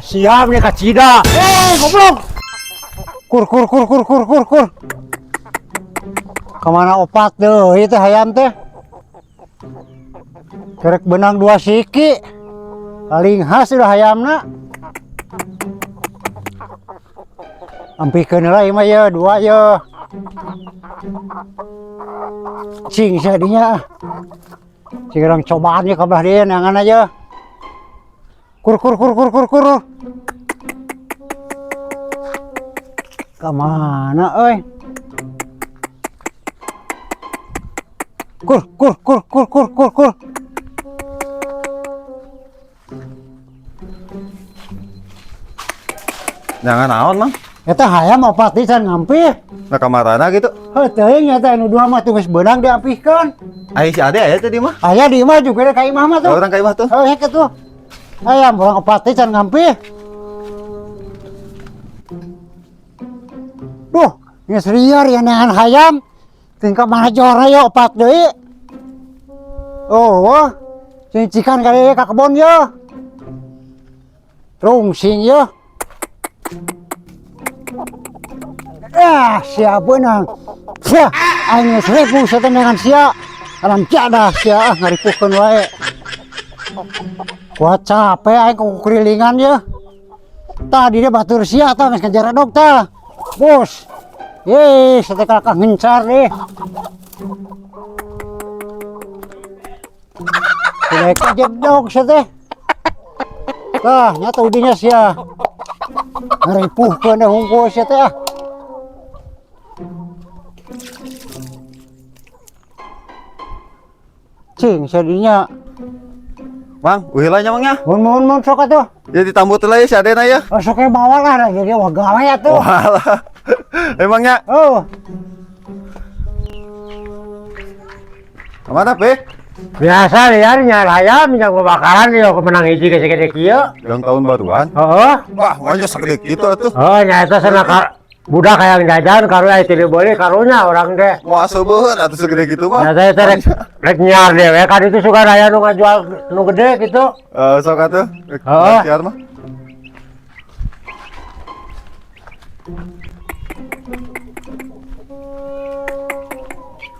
Siap nih kacida. Goblok. Kur. Kemana opat deh itu hayam teh? Kerek benang 2 siki. Paling khas udah hayamna. Ampikeun lah ieu mah ye 2 ye. Cing sadinya. Cing orang cobaan ye kabelah dia nangan aja. Kur. Kemana euy? Kur. Jangan naon mang. Eta hayam opat pisan ngampih. Nah kamarana gitu. Teuing eta anu 2 mah tugas benang diapihkeun. Aya si Ade aya teh di mah. Aya di imah juga ka imah mah tuh. Orang ka imah tuh. Hek atuh. Hayam urang opat pisan ngampih. Duh, geus liar ya neangan hayam. Tingkah mana jora ya opat deui. Oh, cincikan kali ka kebon ya. Rungsing ya. Sia beunang. Sia, aing geus repu saten dengan sia. Alam cadah sia ngaripukeun wae. Kuat capek aing ku kurilingan ya. Tadi dia batur sia tah geus ngejar dokter. Bos. Setelah kakak ngencar deh. Sudah jedok seteh. Tah, nyata udinya sia. Ngeripuhkeun deh hungkul sia teh. Cing sadinya. Mang, uhilanya mang ya. Mun sok atuh. Jadi tambut lah ya si Ade na ya. Sok bawa lah jadi wah gawe atuh. Walah. Emangnya? Oh. Kemana, Pe? Biasa liar nyar hayam yang kebakaran yo kemenang hiji ke segede kieu. Yang tahun baruan. Heeh. Wah, wajah segede gitu atuh. Oh, nyata sana budak yang jajan karo aya tidak boleh karunya orang deh. Wah, sebeueun atuh segede gitu mah. Nyata eta rek nyar deh we kan itu suka aya nu ngajual nu gede gitu. Sok atuh. Heeh. Siar mah.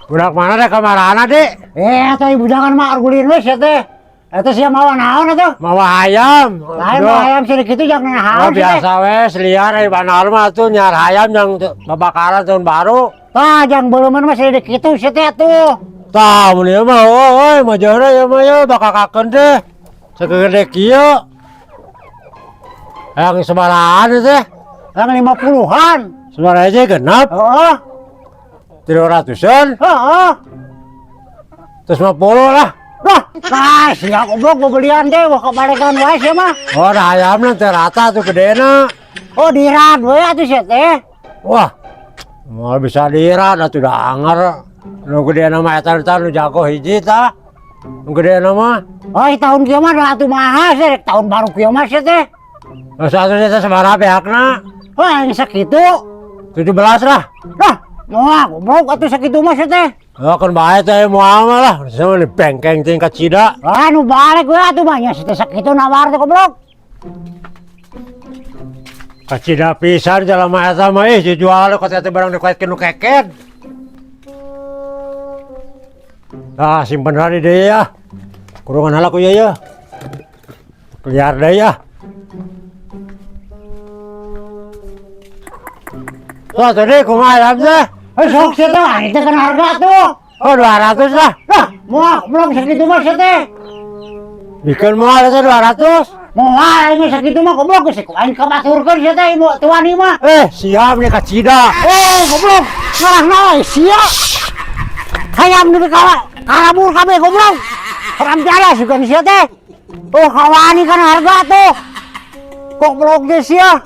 Budak mana deh kamarana deh? Eta ibu jangan mah argulin we sia teh. Eta sia mawa naon atuh? Mawa hayam. Lain mah hayam sedikit itu jangan Oh, naon biasa wes liar di banar mah tuh nyar hayam yang babakaran tahun baru. Tah jang beuleumn mah sedikit itu sia teh atuh. Tah mun ieu mah majana ya mah ya bakakakeun teh. Segede kieu. Yang sebarahan teh. Yang 50-an. Sebarang aja genap. Heeh. 300-an. Heeh. Terus 50 lah. Nah, sia goblok belian teh wah kabalekan wae sia mah. Oh, da ayamna teh rata tuh gedena. Oh, dirat we atuh sia teh. Wah. Mau bisa dirat atuh da anger. Nu gedena mah eta nu jago hiji tah. Nu gedena mah. Oh, tahun kieu mah atuh mahal sih tahun baru kieu mah sia teh. Satu teh sabaraha pihakna? Wah, yang sakitu. 17 lah. Lah, moal goblok atuh sakitu mah sia teh. Ya kan bae teh moal mah lah. Sama di bengkeng tingkat cida. Nu balik we atuh mah nya sia teh sakitu nawar teh goblok. Kacida pisan jalama eta mah dijual kok teh barang dikuetkeun nu keket. Nah, simpen hari deh ya. Kurungan halak ku ya. Liar deh ya. Tuh tadi kumaha ayam teh? Sok sia teh ari teh kan harga tuh. Oh 200 lah. Lah, moal belum sakitu mah sia teh. Bikin moal teh 200. Moal ini sakitu mah goblok geus ku aing kabaturkeun sia teh ibu tuan ieu mah. Siap nih kacida. Goblok, ngarahna we sia. Hayam nu kala karabur kabeh goblok. Haram jala sugan sia teh. Oh, kawani kan harga tuh. Goblok ge sia.